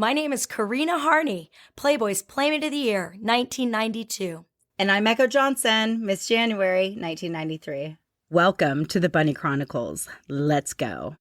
My name is Karina Harney, Playboy's Playmate of the Year, 1992. And I'm Echo Johnson, Miss January, 1993. Welcome to the Bunny Chronicles. Let's go.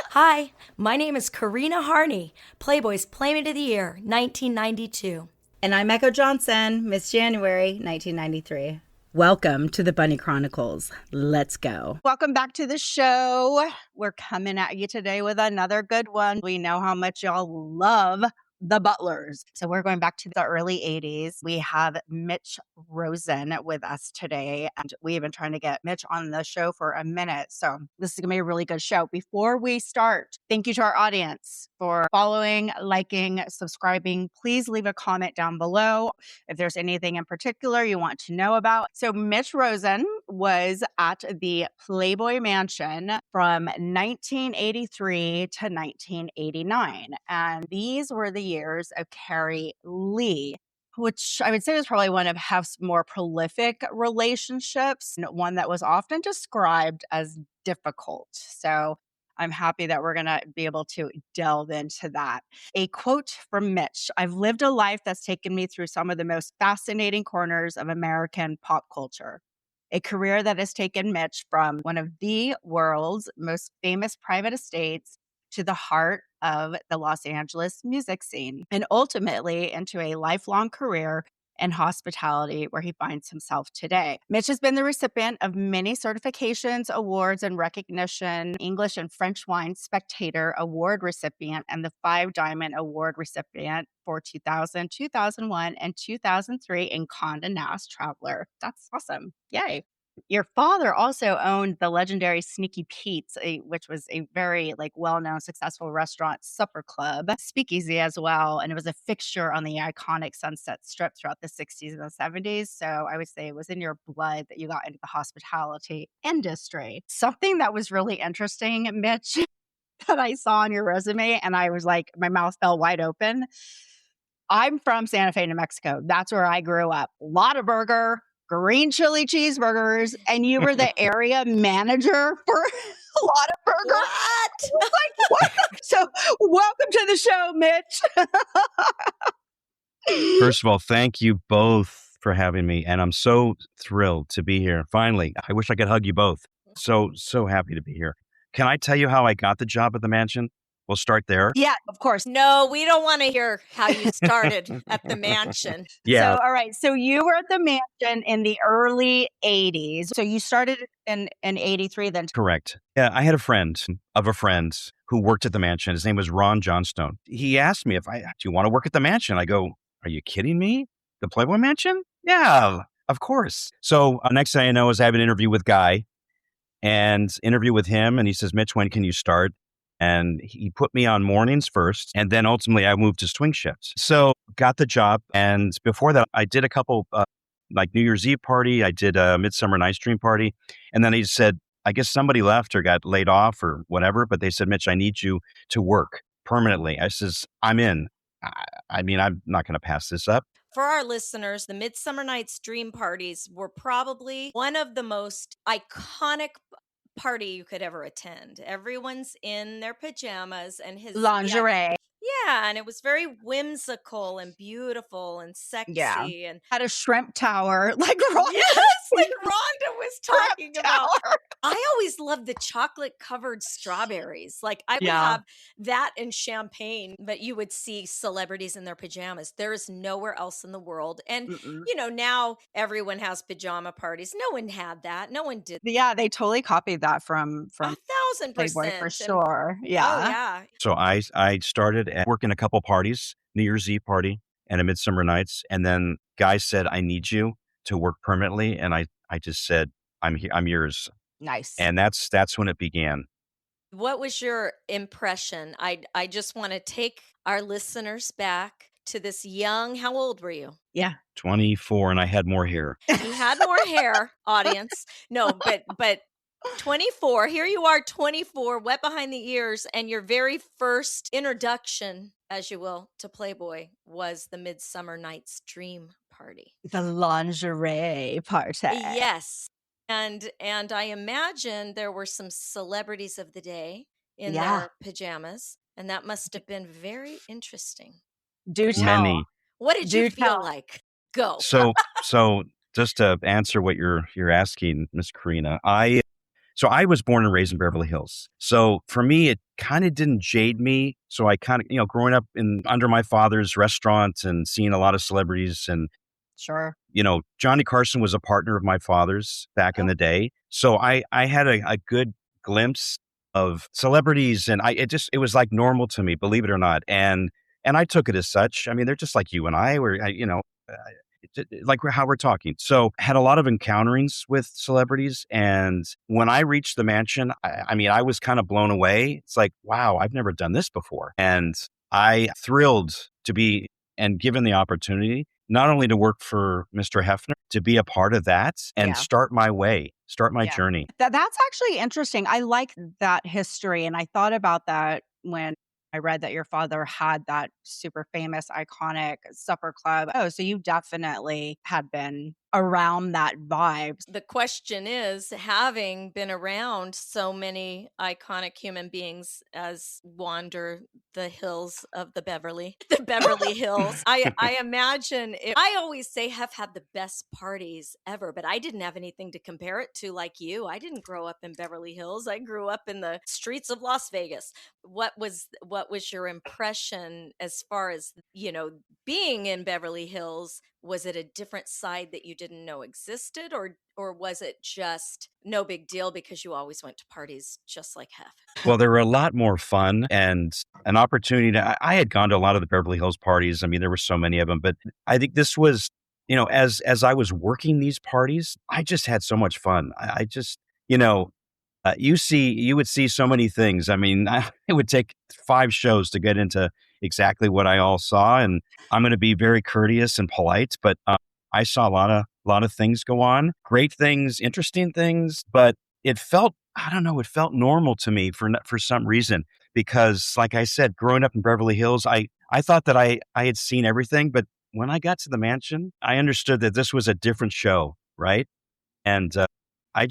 Hi, my name is Karina Harney, Playboy's Playmate of the Year, 1992. And I'm Echo Johnson, Miss January, 1993. Welcome to the Bunny Chronicles. Let's go. Welcome back to the show. We're coming at you today with another good one. We know how much y'all love the Butlers. So we're going back to the early 80s. We have Mitch Rosen with us today. And we've been trying to get Mitch on the show for a minute. So this is going to be a really good show. Before we start, thank you to our audience for following, liking, subscribing. Please leave a comment down below if there's anything in particular you want to know about. So Mitch Rosen was at the Playboy Mansion from 1983 to 1989. And these were the years of Carrie Leigh, which I would say was probably one of Hef's more prolific relationships, one that was often described as difficult. So I'm happy that we're going to be able to delve into that. A quote from Mitch: "I've lived a life that's taken me through some of the most fascinating corners of American pop culture. A career that has taken Mitch from one of the world's most famous private estates to the heart of the Los Angeles music scene, and ultimately into a lifelong career in hospitality where he finds himself today." Mitch has been the recipient of many certifications, awards, and recognition: English and French Wine Spectator Award recipient and the 5 Diamond Award recipient for 2000, 2001, and 2003 in Condé Nast Traveler. That's awesome. Yay. Your father also owned the legendary Sneaky Pete's, which was a very well-known, successful restaurant supper club, speakeasy as well, and it was a fixture on the iconic Sunset Strip throughout the 60s and the 70s. So I would say it was in your blood that you got into the hospitality industry. Something that was really interesting, Mitch, that I saw on your resume, and I was like, my mouth fell wide open. I'm from Santa Fe, New Mexico. That's where I grew up. Lotta green chili cheeseburgers, and you were the area manager for Lotta. What? What? So welcome to the show, Mitch. First of all, thank you both for having me. And I'm so thrilled to be here. Finally, I wish I could hug you both. So happy to be here. Can I tell you how I got the job at the mansion? We'll start there. Yeah, of course. No, we don't want to hear how you started at the mansion. Yeah. So, all right. So you were at the mansion in the early 80s. So you started in 83 then? Correct. Yeah, I had a friend of a friend who worked at the mansion. His name was Ron Johnstone. He asked me do you want to work at the mansion? I go, are you kidding me? The Playboy Mansion? Yeah, of course. So next thing I know is I have an interview with Guy and interview with him. And he says, Mitch, when can you start? And he put me on mornings first. And then ultimately I moved to swing shifts. So got the job. And before that, I did a couple New Year's Eve party. I did a Midsummer Night's Dream party. And then he said, I guess somebody left or got laid off or whatever. But they said, Mitch, I need you to work permanently. I says, I'm in. I'm not going to pass this up. For our listeners, the Midsummer Night's Dream parties were probably one of the most iconic party you could ever attend. Everyone's in their pajamas and his lingerie. Yeah, and it was very whimsical and beautiful and sexy and had a shrimp tower like Rhonda. Yes, like Rhonda was talking about. I always loved the chocolate covered strawberries. Like I would have that and champagne, but you would see celebrities in their pajamas. There is nowhere else in the world. And now everyone has pajama parties. No one had that. No one did. Yeah, they totally copied that from 1,000% Playboy for sure. Yeah. Oh yeah. So I started working a couple parties, New Year's Eve party and a Midsummer Night's. And then Guy said, I need you to work permanently. And I just said, I'm yours. Nice. And that's when it began. What was your impression? I just want to take our listeners back to this young, how old were you? Yeah. 24, and I had more hair. You had more hair, audience. No, but 24, here you are, 24, wet behind the ears, and your very first introduction, as you will, to Playboy was the Midsummer Night's Dream party. The lingerie party. Yes. And I imagine there were some celebrities of the day in Yeah. their pajamas, and that must have been very interesting. Do tell. Many. What did you feel like? Go. So just to answer what you're asking, Miss Karina, so I was born and raised in Beverly Hills. So for me, it kind of didn't jade me. So I kind of, growing up under my father's restaurant and seeing a lot of celebrities and, Sure. Johnny Carson was a partner of my father's back in the day. So I had a good glimpse of celebrities, and it was like normal to me, believe it or not. And I took it as such. I mean, they're just like you and I were, like how we're talking. So had a lot of encounterings with celebrities. And when I reached the mansion, I was kind of blown away. It's like, wow, I've never done this before. And I thrilled to be and given the opportunity, not only to work for Mr. Hefner, to be a part of that and start my journey. That's actually interesting. I like that history. And I thought about that when I read that your father had that super famous, iconic supper club. Oh, so you definitely had been around that vibe. The question is, having been around so many iconic human beings as wander the hills of the Beverly Hills, I imagine I always say Hef had the best parties ever, but I didn't have anything to compare it to like you. I didn't grow up in Beverly Hills. I grew up in the streets of Las Vegas. What was your impression as far as, being in Beverly Hills? Was it a different side that you didn't know existed, or was it just no big deal because you always went to parties just like Hef? Well, they were a lot more fun and an opportunity I had gone to a lot of the Beverly Hills parties. I mean, there were so many of them, but I think this was, as I was working these parties, I just had so much fun. I just, you would see so many things. I mean, it would take 5 shows to get into exactly what I all saw. And I'm going to be very courteous and polite, but I saw a lot of things go on, great things, interesting things, but it felt normal to me for some reason, because like I said, growing up in Beverly Hills, I thought that I had seen everything, but when I got to the mansion, I understood that this was a different show, right? And I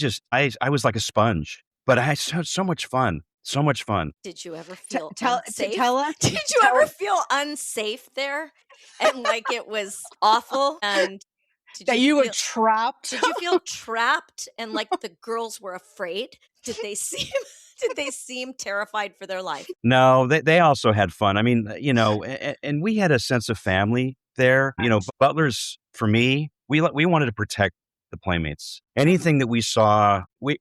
was like a sponge, but I had so much fun. So much fun. Did you ever feel unsafe? Tell us. Did you ever feel unsafe there? And like it was awful? And you were trapped? Did you feel trapped and like the girls were afraid? Did they seem terrified for their life? No, they also had fun. I mean, and we had a sense of family there. Butlers, for me, we wanted to protect the Playmates. Anything that we saw, we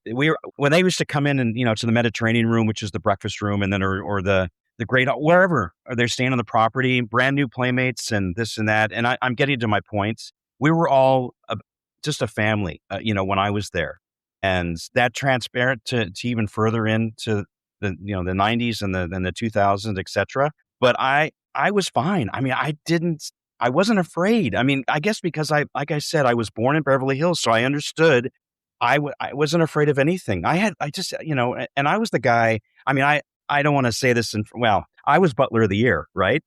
when they used to come in and, to the Mediterranean room, which is the breakfast room, and then or the great, wherever, or they're staying on the property, brand new Playmates and this and that. And I'm getting to my points. We were all just a family, when I was there. And that transparent to even further into the, the 90s and the 2000s, et cetera. But I was fine. I mean, I wasn't afraid. I mean, I guess because like I said, I was born in Beverly Hills, so I understood. I wasn't afraid of anything. And I was the guy. I mean, I don't want to say this, I was Butler of the Year, right?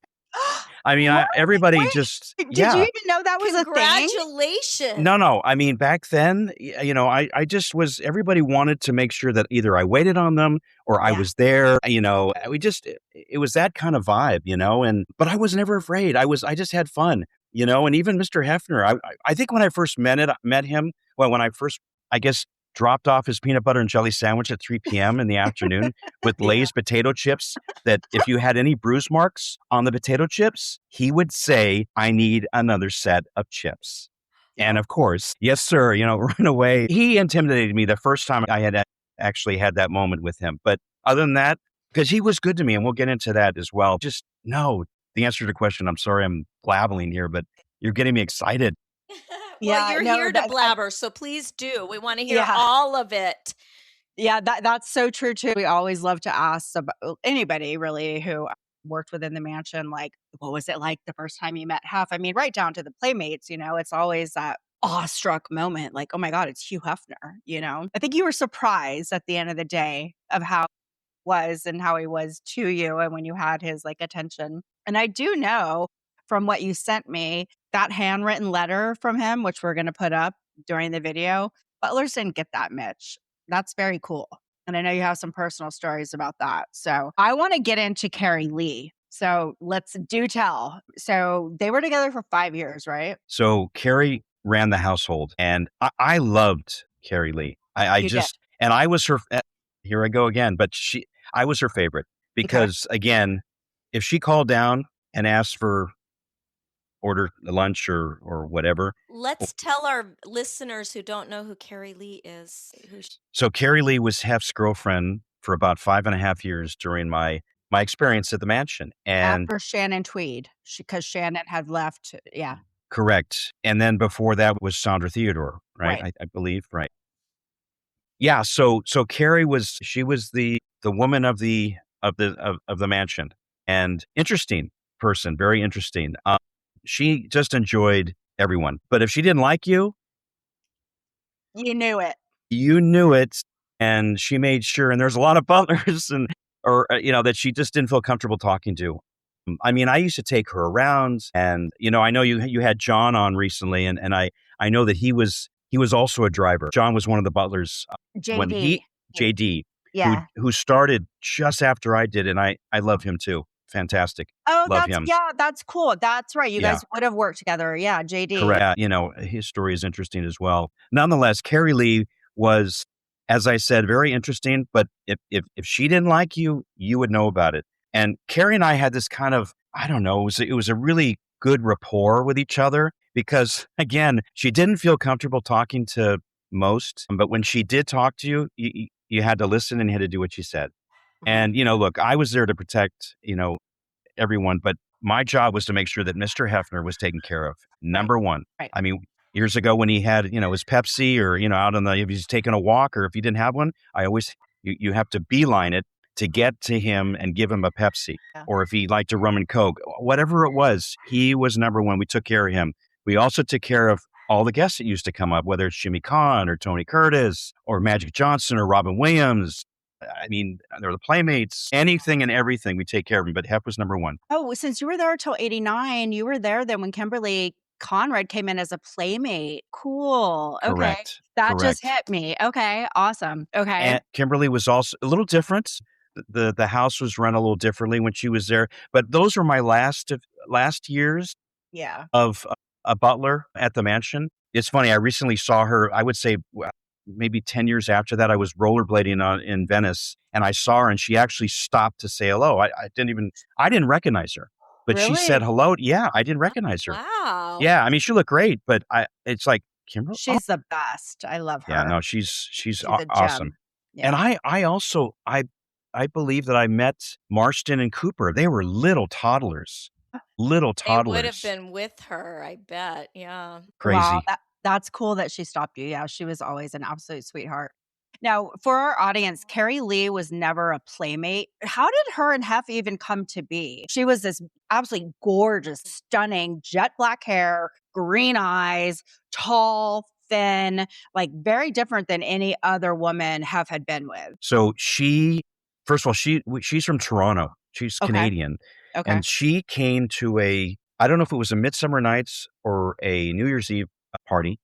I mean, everybody Did you even know that was a thing? Congratulations. No. I mean, back then, I just was, everybody wanted to make sure that either I waited on them or I was there, it was that kind of vibe, but I was never afraid. I just had fun, and even Mr. Hefner, I think when I first met him, when I first, I guess, dropped off his peanut butter and jelly sandwich at 3 p.m. in the afternoon with Lay's potato chips, that if you had any bruise marks on the potato chips, he would say, I need another set of chips. And of course, yes, sir, run away. He intimidated me the first time I had actually had that moment with him. But other than that, because he was good to me, and we'll get into that as well. Just no, the answer to the question, I'm sorry I'm blabbling here, but you're getting me excited. Well, you're here to blabber, so please do. We want to hear all of it. Yeah, that's so true too. We always love to ask about anybody really who worked within the mansion, like, what was it like the first time you met Hef? I mean, right down to the Playmates, it's always that awestruck moment, like, oh my God, it's Hugh Hefner, I think you were surprised at the end of the day of how it was and how he was to you and when you had his like attention. And I do know from what you sent me, that handwritten letter from him, which we're going to put up during the video, butlers didn't get that, Mitch. That's very cool. And I know you have some personal stories about that. So I want to get into Carrie Leigh. So let's do tell. So they were together for 5 years, right? So Carrie ran the household, and I loved Carrie Leigh. I just, and I was her, here I go again, but I was her favorite because again, if she called down and asked for order lunch or whatever. Let's tell our listeners who don't know who Carrie Leigh is. So Carrie Leigh was Hef's girlfriend for about 5.5 years during my experience at the mansion. And after Shannon Tweed, because Shannon had left. Yeah. Correct. And then before that was Sandra Theodore, right? I believe, right. Yeah. So Carrie was the woman of the mansion, and interesting person, very interesting. She just enjoyed everyone. But if she didn't like you, you knew it. You knew it. And she made sure, and there's a lot of butlers that she just didn't feel comfortable talking to. I mean, I used to take her around, and, I know you had John on recently, and I know that he was also a driver. John was one of the butlers. JD, yeah. who started just after I did, and I love him too. Fantastic. Oh, love him. Yeah, that's cool. That's right. You guys would have worked together. Yeah, JD. Correct. His story is interesting as well. Nonetheless, Carrie Leigh was, as I said, very interesting. But if she didn't like you, you would know about it. And Carrie and I had this kind of, I don't know, it was a really good rapport with each other because, again, she didn't feel comfortable talking to most. But when she did talk to you, you had to listen and you had to do what she said. And, look, I was there to protect, everyone, but my job was to make sure that Mr. Hefner was taken care of. Number one. Right. I mean, years ago when he had, his Pepsi or, out if he's taking a walk or if he didn't have one, I always, you have to beeline it to get to him and give him a Pepsi. Yeah. Or if he liked a rum and Coke, whatever it was, he was number one. We took care of him. We also took care of all the guests that used to come up, whether it's Jimmy Kahn or Tony Curtis or Magic Johnson or Robin Williams. I mean, there were the Playmates, anything and everything, we take care of them, but Hef was number one. Oh, since you were there till 89, you were there then when Kimberly Conrad came in as a Playmate. Cool. Okay. Correct. That just hit me. Okay. Awesome. Okay. And Kimberly was also a little different. The house was run a little differently when she was there, but those were my last years of a butler at the mansion. It's funny, I recently saw her, I would say, maybe 10 years after that, I was rollerblading in Venice and I saw her and she actually stopped to say hello. I didn't recognize her, but really? She said hello. Yeah, I didn't recognize her. Wow. Yeah, I mean, she looked great, but it's like, Kimberly? She's the best. I love her. Yeah, no, she's awesome. Yeah. And I also, I believe that I met Marston and Cooper. They were little toddlers. They would have been with her, I bet. Yeah. Crazy. Wow, that's cool that she stopped you. Yeah, she was always an absolute sweetheart. Now, for our audience, Carrie Leigh was never a Playmate. How did her and Hef even come to be? She was this absolutely gorgeous, stunning, jet black hair, green eyes, tall, thin, like very different than any other woman Hef had been with. So first of all, she's from Toronto. She's Canadian. Okay. And she came to I don't know if it was a Midsummer Nights or a New Year's Eve party.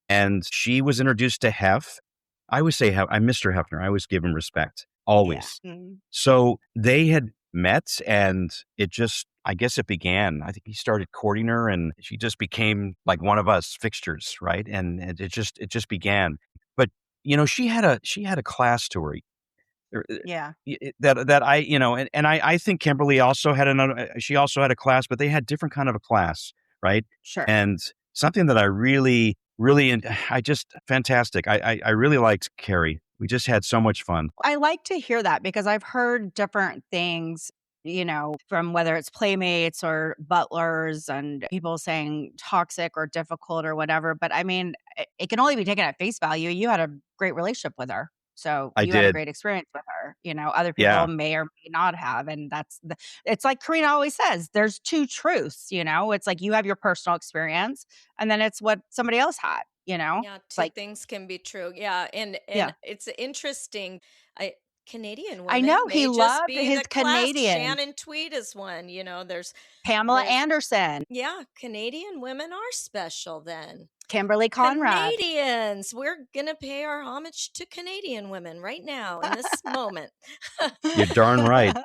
And she was introduced to Hef. I always say I'm Mr. Hefner. I always give him respect. Always. Yeah. Mm-hmm. So they had met and I guess it began. I think he started courting her and she just became like one of us fixtures, right? And it just began. But, she had a class to her. Yeah. That I, and I think Kimberly also had she also had a class, but they had different kind of a class, right? Sure. And something that I really, fantastic. I really liked Carrie. We just had so much fun. I like to hear that because I've heard different things, from whether it's Playmates or butlers and people saying toxic or difficult or whatever. But I mean, it can only be taken at face value. You had a great relationship with her. So you had a great experience with her. Other people may or may not have. And it's like Karina always says, there's two truths, it's like you have your personal experience and then it's what somebody else had, Yeah, two things can be true. Yeah. And it's interesting. Canadian women. I know, may he just loved be his the class. Canadian. Shannon Tweed is one. There's Pamela Anderson. Yeah, Canadian women are special then. Kimberly Conrad. Canadians. We're going to pay our homage to Canadian women right now in this moment. You're darn right.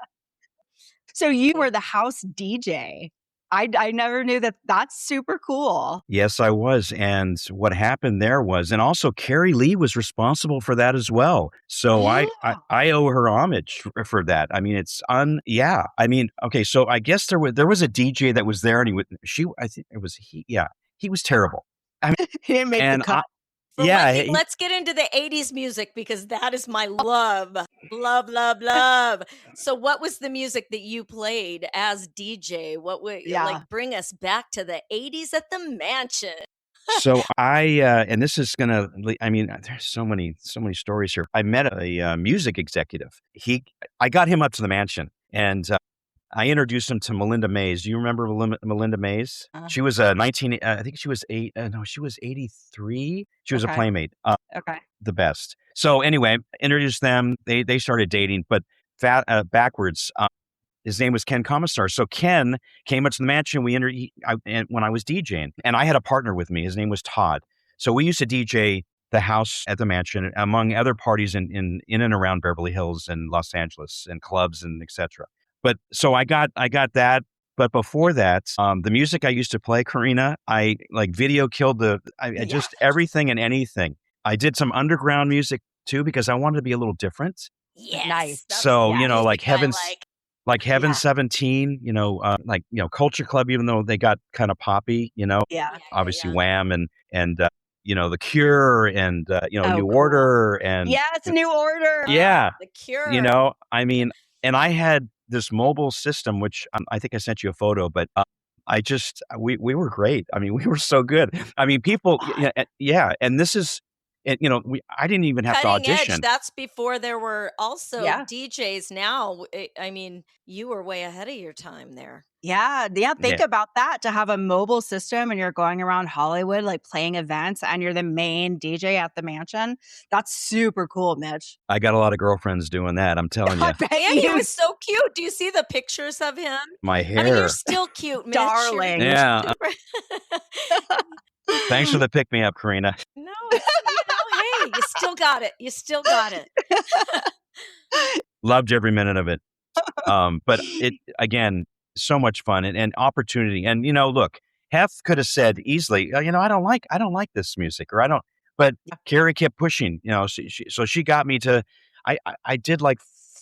So you were the house DJ. I never knew that. That's super cool. Yes, I was. And what happened there was, and also Carrie Leigh was responsible for that as well. So I owe her homage for that. I mean, it's I mean, okay. So I guess there was a DJ that was there, and he was terrible. I mean, he didn't make the cut. Let's get into the 80s music because that is my love. Love, love, love. So what was the music that you played as DJ? What would bring us back to the 80s at the mansion? So and this is gonna, I mean, there's so many stories here. I met a music executive. I got him up to the mansion, and I introduced him to Melinda Mays. Do you remember Melinda Mays? She was I think she was 83. She was a Playmate. The best. So anyway, introduced them. They started dating, but backwards. His name was Ken Commissar. So Ken came up to the mansion. When I was DJing, and I had a partner with me. His name was Todd. So we used to DJ the house at the mansion, among other parties in and around Beverly Hills and Los Angeles and clubs and etc. But so I got that. But before that, the music I used to play, Karina, I video killed just everything and anything. I did some underground music too because I wanted to be a little different. Yes. Nice. So, like Heaven 17, Culture Club, even though they got kind of poppy, obviously Wham and The Cure and, New Order and. Yes, New Order. Yeah. The Cure. I mean, and I had this mobile system, which I think I sent you a photo, but we were great. I mean, we were so good. I mean, people, and this is, I didn't even have to audition. Edge, that's before there were also DJs now. I mean, you were way ahead of your time there. Yeah. Think about that, to have a mobile system and you're going around Hollywood, playing events, and you're the main DJ at the mansion. That's super cool, Mitch. I got a lot of girlfriends doing that. I'm telling you. And he was so cute. Do you see the pictures of him? My hair. I mean, you're still cute, Mitch. Darling. Yeah. Thanks for the pick me up, Karina. No, hey, you still got it. You still got it. Loved every minute of it. But it, again, so much fun and opportunity. And, look, Hef could have said easily, I don't like this music, or I don't, but Carrie kept pushing, so she got me to, I did 4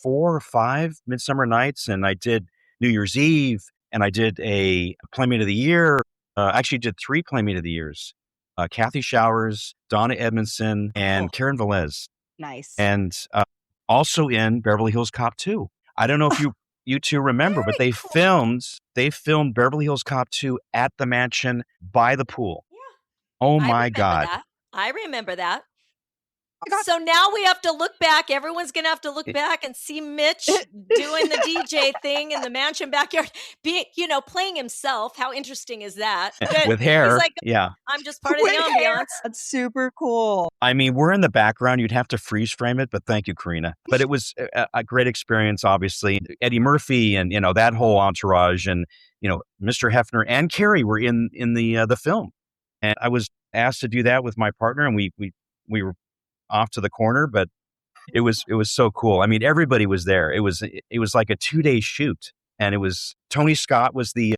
or 5 Midsummer Nights, and I did New Year's Eve, and I did a Playmate of the Year. Actually did 3 Playmate of the Years. Kathy Showers, Donna Edmondson, and Karen Velez. Nice. And also in Beverly Hills Cop 2. I don't know if you two remember, but they filmed Beverly Hills Cop 2 at the mansion by the pool. Yeah. Oh my God. I remember that. So now we have to look back. Everyone's going to have to look back and see Mitch doing the DJ thing in the mansion backyard, playing himself. How interesting is that? With hair. He's I'm just part of the ambiance. That's super cool. I mean, we're in the background. You'd have to freeze frame it, but thank you, Karina. But it was a great experience, obviously. Eddie Murphy and, that whole entourage, and, Mr. Hefner and Carrie were in the film. And I was asked to do that with my partner, and we were off to the corner, but it was so cool. I mean, everybody was there. It was like a 2-day shoot, and it was Tony Scott was the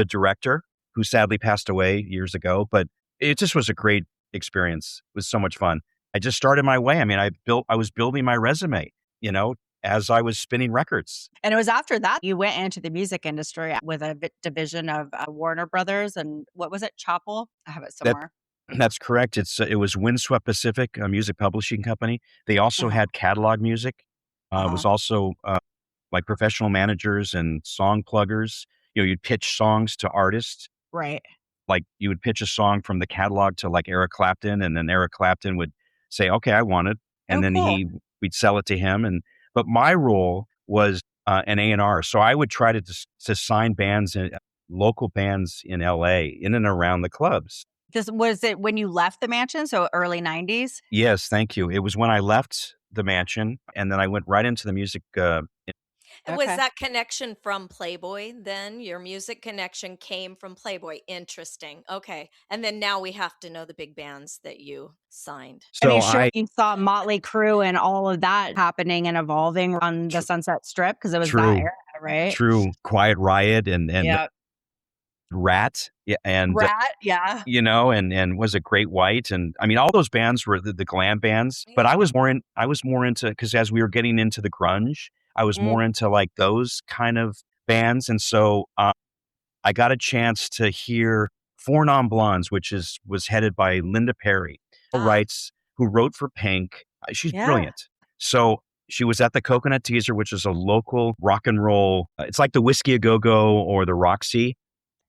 director, who sadly passed away years ago, but it just was a great experience. It was so much fun. I just started my way. I mean, I was building my resume, as I was spinning records. And it was after that you went into the music industry with a division of Warner Brothers, and what was it? Chappell? I have it somewhere. That's correct. It was Windswept Pacific, a music publishing company. They also had catalog music. It was also like professional managers and song pluggers. You'd pitch songs to artists. Right. Like you would pitch a song from the catalog to Eric Clapton, and then Eric Clapton would say, "Okay, I want it," and then we'd sell it to him. But my role was an A&R, so I would try to sign bands, local bands in LA, in and around the clubs. Was it when you left the mansion? So early 90s? Yes, thank you. It was when I left the mansion, and then I went right into the music. Was that connection from Playboy then? Your music connection came from Playboy. Interesting. Okay. And then now we have to know the big bands that you signed. So you saw Motley Crue and all of that happening and evolving on the Sunset Strip because it was that era, right? True. Quiet Riot and Rat. Yeah. And Rat, yeah. You know, and was it Great White? And I mean, all those bands were the glam bands, but I was more into, because as we were getting into the grunge, I was more into like those kind of bands. And so I got a chance to hear Four Non Blondes, which was headed by Linda Perry, who wrote for Pink. She's brilliant. So she was at the Coconut Teaser, which is a local rock and roll. It's like the Whiskey A Go-Go or the Roxy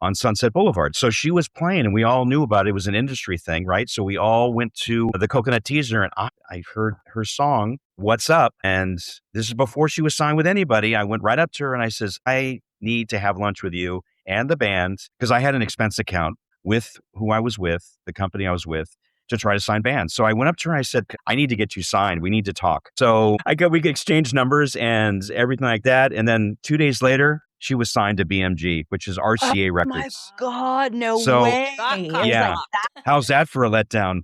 on Sunset Boulevard. So she was playing, and we all knew about it. It was an industry thing, right? So we all went to the Coconut Teaser, and I heard her song, What's Up? And this is before she was signed with anybody. I went right up to her and I says, I need to have lunch with you and the band, because I had an expense account with who I was with, the company I was with, to try to sign bands. So I went up to her and I said, I need to get you signed. We need to talk. So we exchanged numbers and everything like that. And then 2 days later, she was signed to BMG, which is RCA Records. My God, no So, way. Yeah. How's that for a letdown?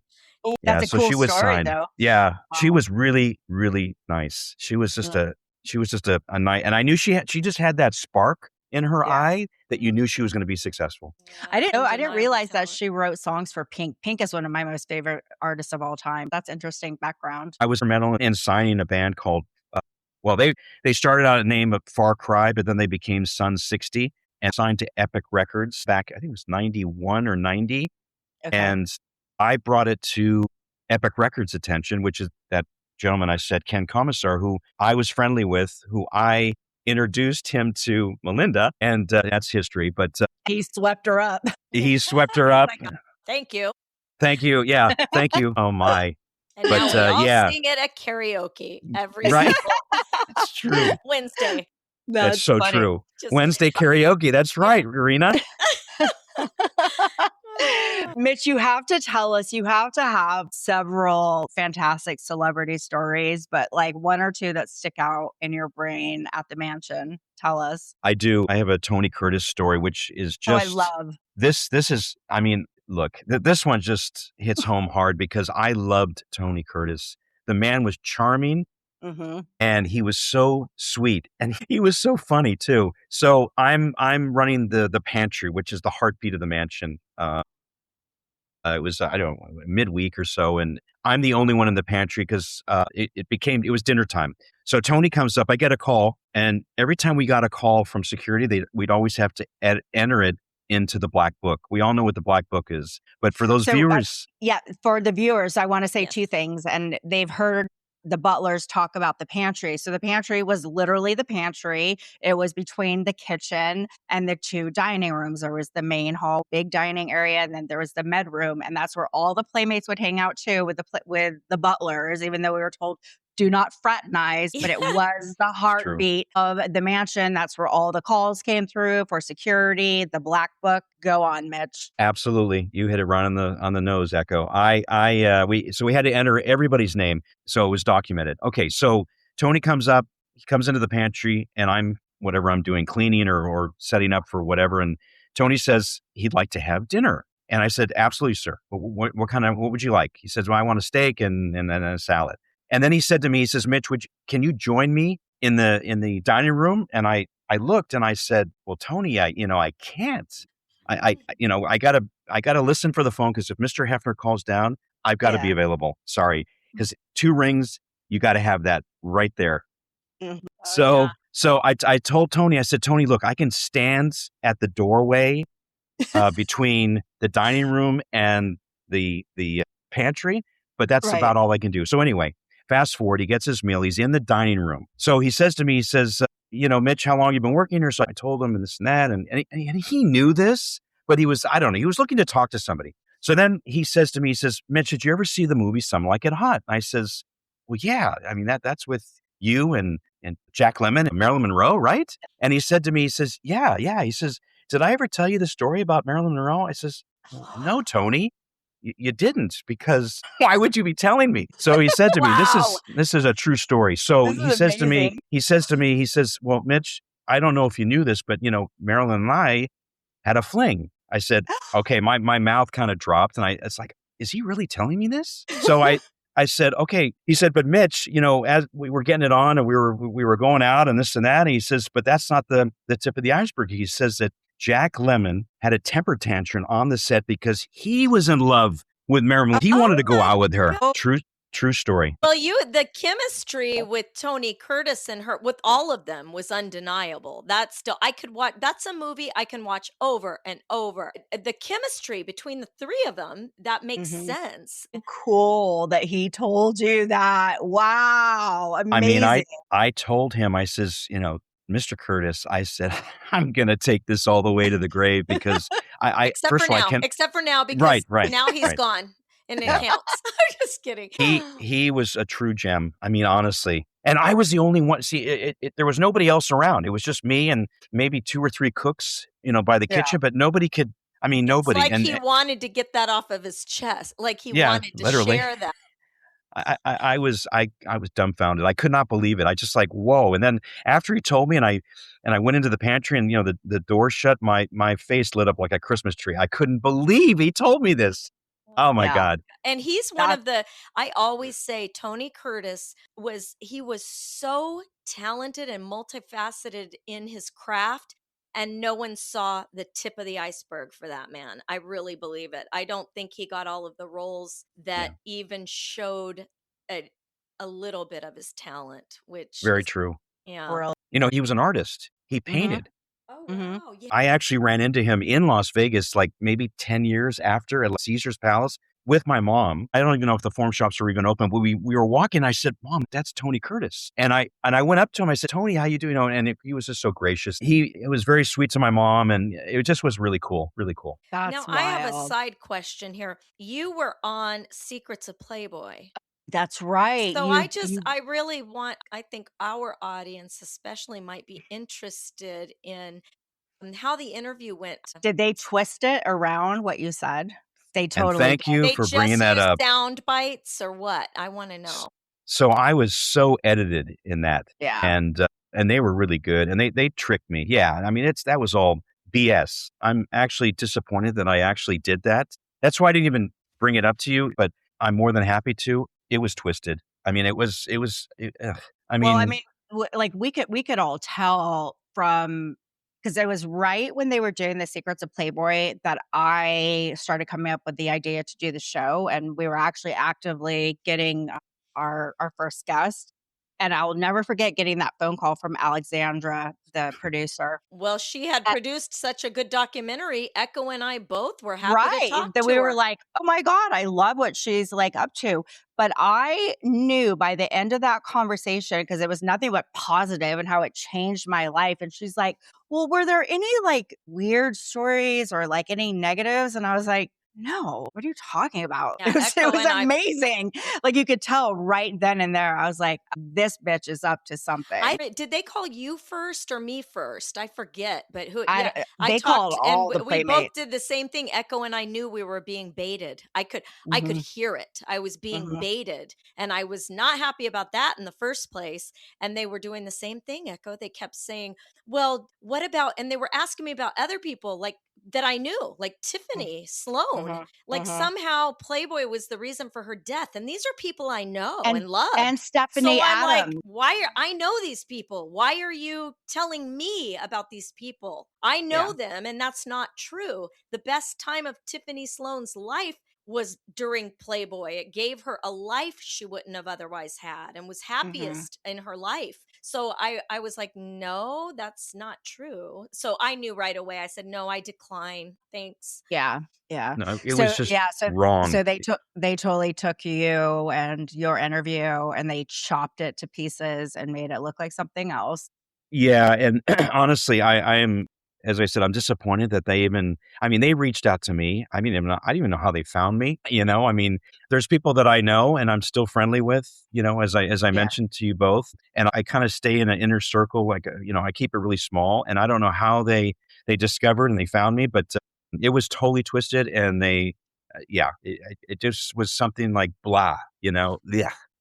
That's a cool she was story, signed. though. Yeah. She was really, really nice. She was just a nice, and I knew she just had that spark in her eye that you knew she was going to be successful. I didn't realize that she wrote songs for Pink. Pink is one of my most favorite artists of all time. That's interesting background. I was instrumental in signing a band called, they started out a name of Far Cry, but then they became Sun 60 and signed to Epic Records back, I think it was 91 or 90. Okay. And I brought it to Epic Records' attention, which is that gentleman I said, Ken Commissar, who I was friendly with, who I introduced him to Melinda, and that's history. But he swept her up. He swept her up. Thank you. Thank you. Yeah. Thank you. Oh my. And now we all sing it at karaoke every single It's true. Wednesday. That's so funny. True. Wednesday karaoke. That's right, Rena. Mitch, you have to tell us, you have to have several fantastic celebrity stories, but like one or two that stick out in your brain at the mansion. Tell us. I do. I have a Tony Curtis story, which is just, I love. This is, I mean, look, this one just hits home hard because I loved Tony Curtis. The man was charming. Mm-hmm. And he was so sweet, and he was so funny too. So I'm running the pantry, which is the heartbeat of the mansion. It was midweek or so, and I'm the only one in the pantry because it was dinner time. So Tony comes up, I get a call, and every time we got a call from security, we'd always have to enter it into the black book. We all know what the black book is, but for those viewers, for the viewers, I want to say two things, and they've heard the Butlers talk about the pantry. So the pantry was literally the pantry. It was between the kitchen and the two dining rooms. There was the main hall, big dining area, and then there was the med room, and that's where all the playmates would hang out too with the Butlers. Even though we were told do not fraternize, but it was the heartbeat of the mansion. That's where all the calls came through for security. The black book. Go on, Mitch. Absolutely, you hit it right on the nose, Echo. We had to enter everybody's name, so it was documented. Okay, so Tony comes up, he comes into the pantry, and I'm doing, cleaning or setting up for whatever, and Tony says he'd like to have dinner, and I said, absolutely, sir. What would you like? He says, well, I want a steak and a salad. And then he said to me, he says, Mitch, can you join me in the dining room? And I looked and I said, well, Tony, I can't. I gotta listen for the phone, because if Mr. Hefner calls down, I've got to be available. Sorry, because 2 rings, you got to have that right there. Mm-hmm. So I told Tony, I said, Tony, look, I can stand at the doorway between the dining room and the pantry, but that's about all I can do. So anyway, fast forward, he gets his meal. He's in the dining room. So he says to me, Mitch, how long you been working here? So I told him this and that. And he knew this, but he was looking to talk to somebody. So then he says to me, Mitch, did you ever see the movie Some Like It Hot? And I says, well, yeah. I mean, that's with you and Jack Lemmon and Marilyn Monroe, right? And he said to me, he says, yeah. He says, did I ever tell you the story about Marilyn Monroe? I says, no, Tony. you didn't, because why would you be telling me? So he said to me, this is a true story. So he says to me, he says, well, Mitch, I don't know if you knew this, but Marilyn and I had a fling. I said, okay, my mouth kind of dropped, and it's like, is he really telling me this? So I said, okay. He said, but Mitch, as we were getting it on and we were going out and this and that. And he says, but that's not the tip of the iceberg. He says that Jack Lemmon had a temper tantrum on the set because he was in love with Marilyn. He wanted to go out with her. True story. Well, the chemistry with Tony Curtis and her, with all of them, was undeniable. That's a movie I can watch over and over. The chemistry between the three of them, that makes sense. Cool that he told you that. Wow. Amazing. I mean, I told him, I says, Mr. Curtis, I said, I'm going to take this all the way to the grave, because except for now, because now he's gone. And it counts. I'm just kidding. He was a true gem. I mean, honestly. And I was the only one. See, there was nobody else around. It was just me and maybe 2 or 3 cooks, by the kitchen, but nobody could. I mean, nobody. It's like he wanted to get that off of his chest. Like he wanted to share that. I was dumbfounded. I could not believe it. I just like, whoa. And then after he told me, and I went into the pantry, and the door shut, my face lit up like a Christmas tree. I couldn't believe he told me this. Oh my God. And he's one of I always say Tony Curtis was so talented and multifaceted in his craft, and no one saw the tip of the iceberg for that man. I really believe it. I don't think he got all of the roles that even showed a little bit of his talent, which very true. Yeah. He was an artist. He painted. Oh, wow. Yeah. I actually ran into him in Las Vegas, like maybe 10 years after, at Caesar's Palace with my mom. I don't even know if the form shops were even open, but we were walking. I said, Mom, that's Tony Curtis. And I went up to him. I said, Tony, how you doing? And he was just so gracious. It was very sweet to my mom, and it just was really cool. Really cool. That's now, wild. I have a side question here. You were on Secrets of Playboy. That's right. So I really want, I think our audience especially might be interested in how the interview went. Did they twist it around what you said? They totally and thank you for bringing that up. Sound bites or what? I want to know. So I was so edited in that. Yeah. And they were really good, and they tricked me. Yeah. I mean, that was all BS. I'm actually disappointed that I actually did that. That's why I didn't even bring it up to you, but I'm more than happy to. It was twisted. I mean, like we could all tell from, because it was right when they were doing the Secrets of Playboy that I started coming up with the idea to do the show. And we were actually actively getting our first guest. And I'll never forget getting that phone call from Alexandra, the producer. Well, she had produced such a good documentary. Echo and I both were happy to talk that to we her. were like, oh my God, I love what she's like up to. But I knew by the end of that conversation, because it was nothing but positive and how it changed my life. And she's like, well, were there any like weird stories or like any negatives? And I was like, no, what are you talking about? Yeah, it was amazing. Like you could tell right then and there. I was like, this bitch is up to something. Did they call you first or me first? I forget, but they called all the we playmates. both did the same thing. Echo and I knew we were being baited. I could hear it. I was being baited, and I was not happy about that in the first place. And they were doing the same thing, Echo. They kept saying, well, what about, and they were asking me about other people like that I knew, like Tiffany Sloan, somehow Playboy was the reason for her death. And these are people I know and love. And Stephanie Adams. Like, I know these people. Why are you telling me about these people? I know them, and that's not true. The best time of Tiffany Sloan's life was during Playboy. It gave her a life she wouldn't have otherwise had, and was happiest in her life. So I was like, no, that's not true. So I knew right away. I said, no, I decline. Thanks. Yeah. No, it was just wrong. So they totally took you and your interview and they chopped it to pieces and made it look like something else. Yeah. And honestly, I am, as I said, I'm disappointed that they reached out to me. I mean, I don't even know how they found me. I mean, there's people that I know and I'm still friendly with, as I mentioned to you both. And I kind of stay in an inner circle. Like, I keep it really small, and I don't know how they discovered and they found me, but it was totally twisted. And it just was something like blah, yeah,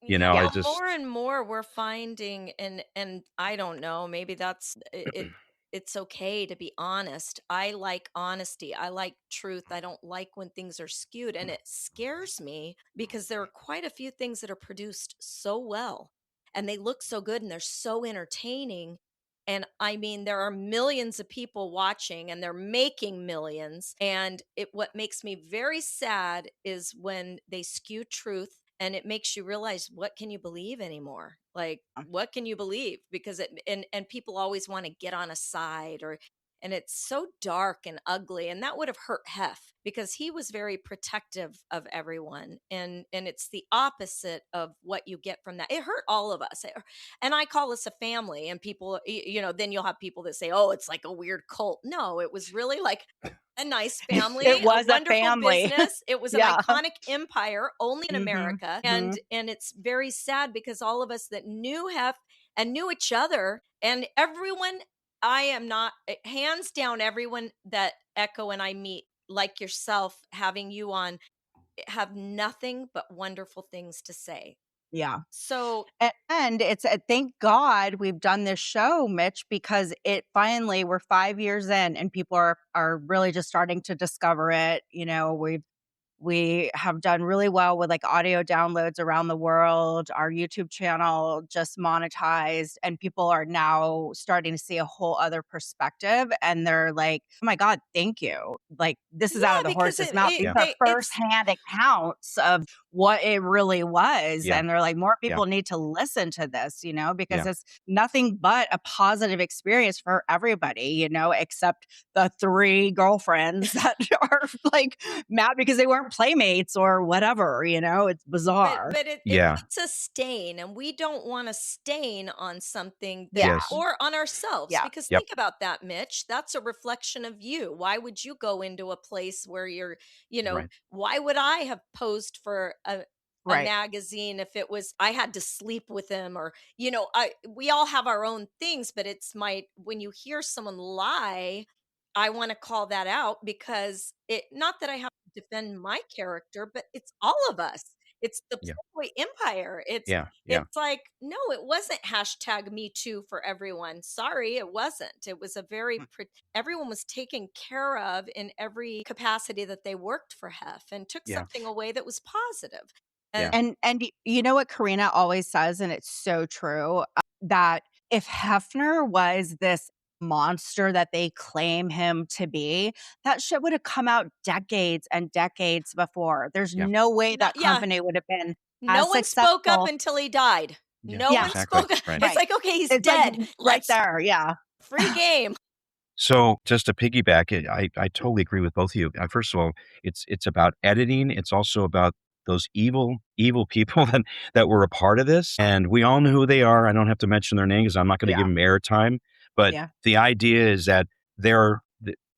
Yeah, it just, more and more we're finding, and I don't know, maybe that's it. It's okay to be honest. I like honesty. I like truth. I don't like when things are skewed, and it scares me because there are quite a few things that are produced so well, and they look so good, and they're so entertaining. And I mean, there are millions of people watching, and they're making millions. And what makes me very sad is when they skew truth, and it makes you realize, what can you believe anymore? Like, what can you believe? Because and people always want to get on a side, and it's so dark and ugly, and that would have hurt Hef because he was very protective of everyone, and it's the opposite of what you get from that. It hurt all of us, and I call us a family, and people, then you'll have people that say, oh, it's like a weird cult. No, it was really like a nice family. It was a wonderful family. business. It was an Yeah. iconic empire only in America. And it's very sad because all of us that knew Hef and knew each other, and everyone, I am not, hands down, everyone that Echo and I meet, like yourself, having you on, have nothing but wonderful things to say. Yeah. So, and it's thank God we've done this show, Mitch, because it finally, we're 5 years in and people are really just starting to discover it. We have done really well with like audio downloads around the world. Our YouTube channel just monetized, and people are now starting to see a whole other perspective. And they're like, oh my God, thank you. Like, this is out of the horse's mouth. These are firsthand accounts of what it really was. Yeah. And they're like, more people need to listen to this, because it's nothing but a positive experience for everybody, except the 3 girlfriends that are like mad because they weren't playmates or whatever, it's bizarre. But it puts a stain, and we don't want to stain on something that, or on ourselves. Because think about that, Mitch. That's a reflection of you. Why would you go into a place where you're, why would I have posed for a magazine if it was, I had to sleep with him, or, we all have our own things, but when you hear someone lie, I want to call that out, because not that I have to defend my character, but it's all of us. It's the Playboy empire. It's like, no, it wasn't #MeToo for everyone. Sorry, it wasn't. It was everyone was taken care of in every capacity that they worked for Hef, and took something away that was positive. And you know what Karina always says, and it's so true, that if Hefner was this monster that they claim him to be, that shit would have come out decades and decades before. There's no way that company would have been no one successful. spoke up until he died. No one spoke up. Right. It's like, okay, he's dead. Right there, free game. So just to piggyback, I totally agree with both of you. First of all, it's about editing. It's also about those evil people that were a part of this. And we all know who they are. I don't have to mention their names because I'm not going to give them airtime. But the idea is that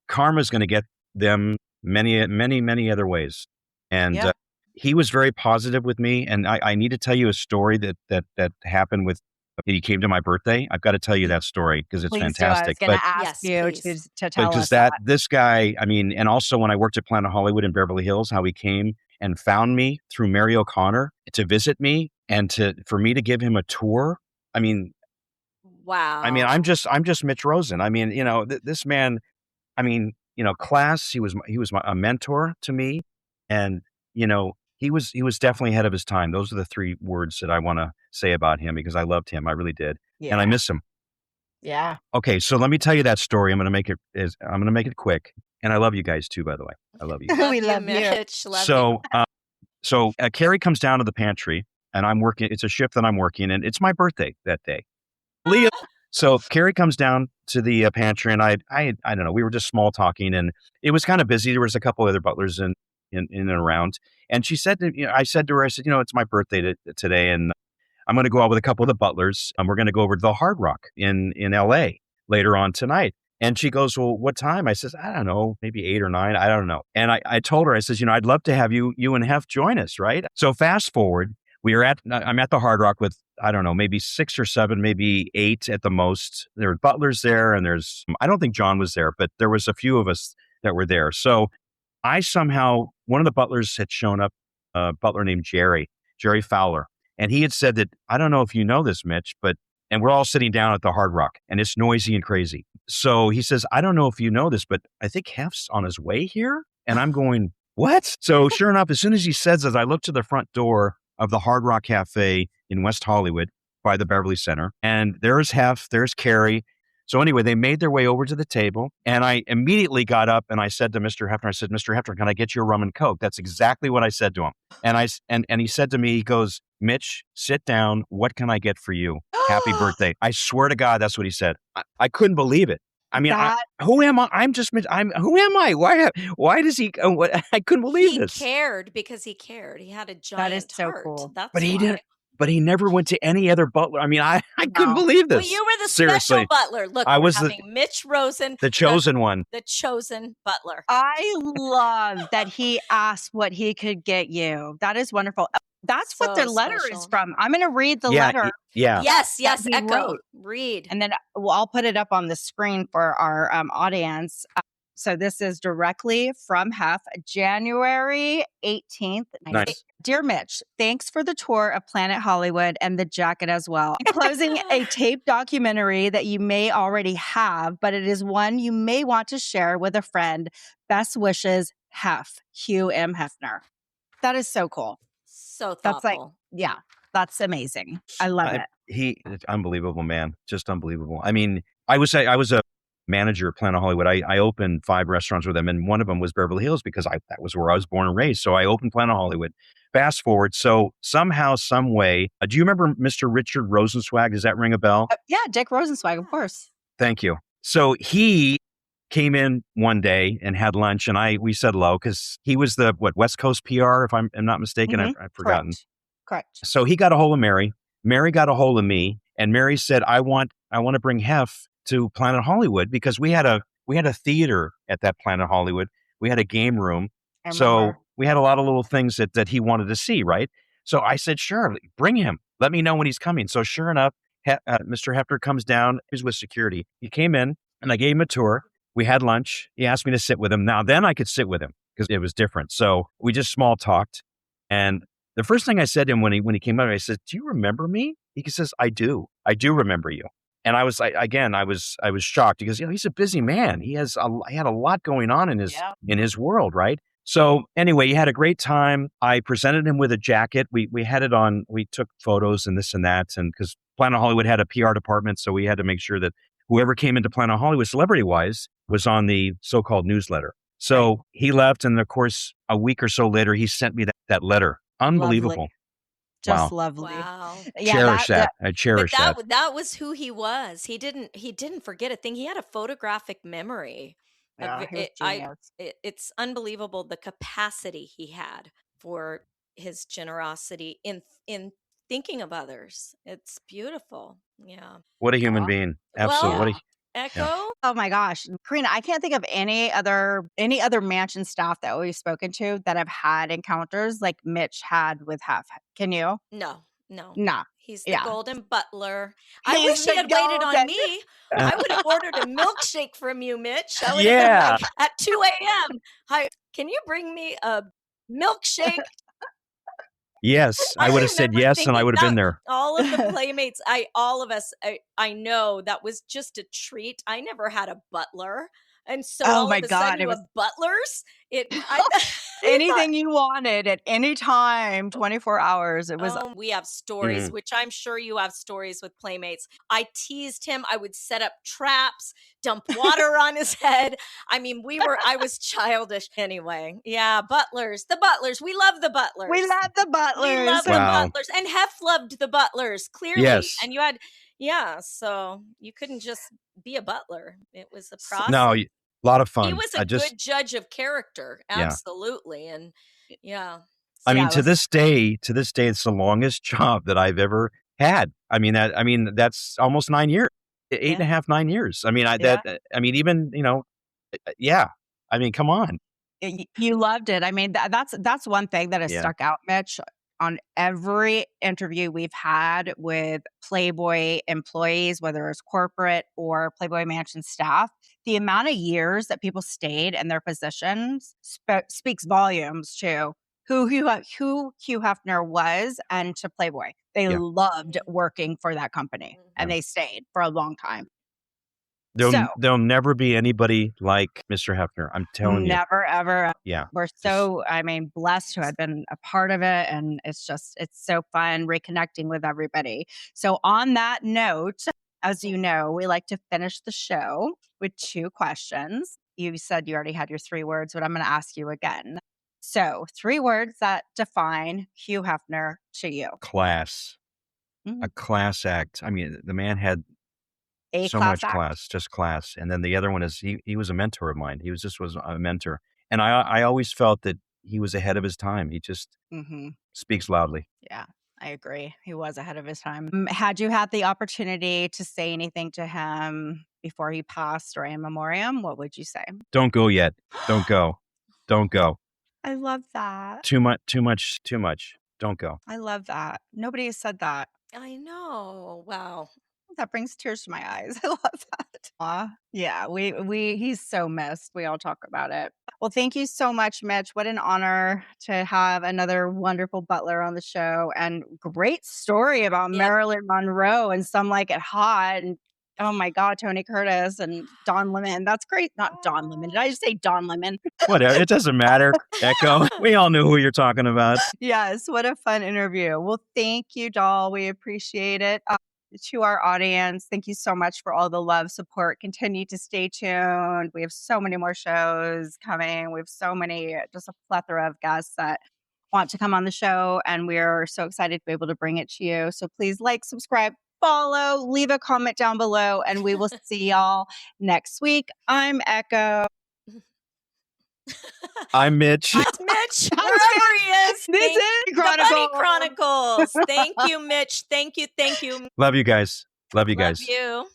karma is going to get them many, many, many other ways. And he was very positive with me. And I need to tell you a story that happened with. He came to my birthday. I've got to tell you that story because it's fantastic. I was going to ask you to tell us that. This guy, and also when I worked at Planet Hollywood in Beverly Hills, how he came and found me through Mary O'Connor to visit me and for me to give him a tour. Wow. I'm just Mitch Rosen. This man, class, he was a mentor to me, and he was definitely ahead of his time. Those are the 3 words that I want to say about him because I loved him. I really did. And I miss him. Yeah. Okay. So let me tell you that story. I'm going to make it quick. And I love you guys too, by the way. I love you. We love Mitch. So Carrie comes down to the pantry and I'm working. It's a shift that I'm working and it's my birthday that day. Leah. So Carrie comes down to the pantry and I don't know, we were just small talking and it was kind of busy. There was a couple other butlers in and around. And she said, I said to her, it's my birthday today and I'm going to go out with a couple of the butlers and we're going to go over to the Hard Rock in LA later on tonight. And she goes, well, what time? I says, I don't know, maybe 8 or 9. I don't know. And I told her, I says, I'd love to have you and Hef join us, right? So fast forward, I'm at the Hard Rock with, I don't know, maybe 6 or 7, maybe 8 at the most. There were butlers there and I don't think John was there, but there was a few of us that were there. So I somehow, one of the butlers had shown up, a butler named Jerry Fowler. And he had said that, I don't know if you know this, Mitch, and we're all sitting down at the Hard Rock and it's noisy and crazy. So he says, I don't know if you know this, but I think Hef's on his way here. And I'm going, what? So sure enough, as soon as he says this, I look to the front door of the Hard Rock Cafe in West Hollywood by the Beverly Center. And there's Hef, there's Carrie. So anyway, they made their way over to the table, and I immediately got up and I said to Mr. Hefner, Mr. Hefner, can I get you a rum and Coke? That's exactly what I said to him. And he said to me, he goes, Mitch, sit down. What can I get for you? Happy birthday. I swear to God, that's what he said. I couldn't believe it. I mean, who am I? Who am I? Why does he, I couldn't believe this. He cared because he cared. He had a giant That is so heart. cool. That's But he why. didn't. But he never went to any other butler. I mean, I couldn't believe this. Well, you were the Seriously. special butler. Look, I we're was having Mitch Rosen, the chosen one. the chosen butler. I love that he asked what he could get you. That is wonderful. That's what So the letter special. is from. I'm going to read the letter. Yeah. Yes, he Echo. wrote. Read. And then I'll put it up on the screen for our audience. So this is directly from Hef, January 18th. Nice. Dear Mitch, thanks for the tour of Planet Hollywood and the jacket as well. Closing a taped documentary that you may already have, but it is one you may want to share with a friend. Best wishes, Hef, Hugh M. Hefner. That is so cool. So thoughtful. That's amazing. I love it. It's unbelievable, man. Just unbelievable. I mean, I was a manager at Planet Hollywood. I opened 5 restaurants with them, and one of them was Beverly Hills because that was where I was born and raised. So I opened Planet Hollywood. Fast forward, so somehow, some way, do you remember Mr. Richard Rosenswag? Does that ring a bell? Yeah, Dick Rosenswag, of course. Thank you. So he came in one day and had lunch, and we said hello because he was the West Coast PR, if I'm not mistaken. Mm-hmm. I've forgotten. Correct. So he got a hold of Mary. Mary got a hold of me, and Mary said, I want to bring Hef to Planet Hollywood because we had a theater at that Planet Hollywood. We had a game room. So we had a lot of little things that he wanted to see, right? So I said, sure, bring him. Let me know when he's coming. So sure enough, Mr. Hefner comes down. He was with security. He came in, and I gave him a tour. We had lunch. He asked me to sit with him. Now, then I could sit with him because it was different. So we just small talked. And the first thing I said to him when he came out, I said, do you remember me? He says, I do. I do remember you. And I was shocked because, he's a busy man. He had a lot going on in his world, right? So anyway, he had a great time. I presented him with a jacket. We had it on. We took photos and this and that. And because Planet Hollywood had a PR department, so we had to make sure that whoever came into Planet Hollywood celebrity-wise was on the so-called newsletter. So he left, and of course, a week or so later, he sent me that letter. Unbelievable. Lovely. Just wow. lovely. Wow. Yeah, cherish that. I cherish that. That was who he was. He didn't forget a thing. He had a photographic memory. Yeah, It's unbelievable the capacity he had for his generosity in thinking of others. It's beautiful. Yeah. What a human being. Absolutely. Well, Echo. Yeah. Oh my gosh, Karina, I can't think of any other mansion staff that we've spoken to that have had encounters like Mitch had with Hef. Can you? No. Nah. He's the Golden Butler. I He's wish he had waited on me. I would have ordered a milkshake from you, Mitch. I would have been at 2 a.m. Hi, can you bring me a milkshake? Yes, I would have said yes, and I would have been there. All of the playmates, all of us, I know that was just a treat. I never had a butler. And so all of a sudden you have butlers. Anything you wanted at any time, 24 hours. It was. We have stories, which I'm sure you have stories with playmates. I teased him. I would set up traps, dump water on his head. I mean, I was childish anyway. Yeah, butlers, the butlers. We love the butlers. We love the butlers. We love the butlers. And Hef loved the butlers, clearly. Yes. And you had, so you couldn't just be a butler. It was a process. No, a lot of fun. He was a good judge of character. Absolutely. Yeah. And yeah. I mean, to this day, it's the longest job that I've ever had. I mean, that's almost 9 years, 8.5, 9 years. I mean, even, I mean, come on. You loved it. I mean, that's one thing that has stuck out, Mitch. on every interview we've had with Playboy employees, whether it's corporate or Playboy Mansion staff, the amount of years that people stayed in their positions speaks volumes to who Hugh Hefner was and to Playboy. They loved working for that company and they stayed for a long time. There'll never be anybody like Mr. Hefner. I'm telling you. Never, ever. Yeah. We're so, blessed to have been a part of it. And it's so fun reconnecting with everybody. So on that note, as you know, we like to finish the show with 2 questions. You said you already had your 3 words, but I'm going to ask you again. So 3 words that define Hugh Hefner to you. Class. A class act. I mean, the man had so much class, just class. And then the other one is he was a mentor of mine. He was a mentor. And I always felt that he was ahead of his time. He just speaks loudly. Yeah, I agree. He was ahead of his time. Had you had the opportunity to say anything to him before he passed or in memoriam, what would you say? Don't go yet. Don't go. Don't go. I love that. Too much. Don't go. I love that. Nobody has said that. I know. Wow. That brings tears to my eyes. I love that. Yeah, he's so missed. We all talk about it. Well, thank you so much, Mitch. What an honor to have another wonderful butler on the show, and great story about Marilyn Monroe and Some Like It Hot. And oh my God, Tony Curtis and Don Lemon. That's great. Not Don Lemon. Did I just say Don Lemon? Whatever. It doesn't matter. Echo. We all knew who you're talking about. Yes. What a fun interview. Well, thank you, doll. We appreciate it. To our audience, thank you so much for all the love, support. Continue to stay tuned. We have so many more shows coming. We have just a plethora of guests that want to come on the show, and we're so excited to be able to bring it to you. So please like, subscribe, follow, leave a comment down below, and we will see y'all next week. I'm Echo. I'm Mitch. That's Mitch, wherever he is. This is the Bunny Chronicles. Thank you, Mitch. Thank you. Love you guys. Love you guys. Love you.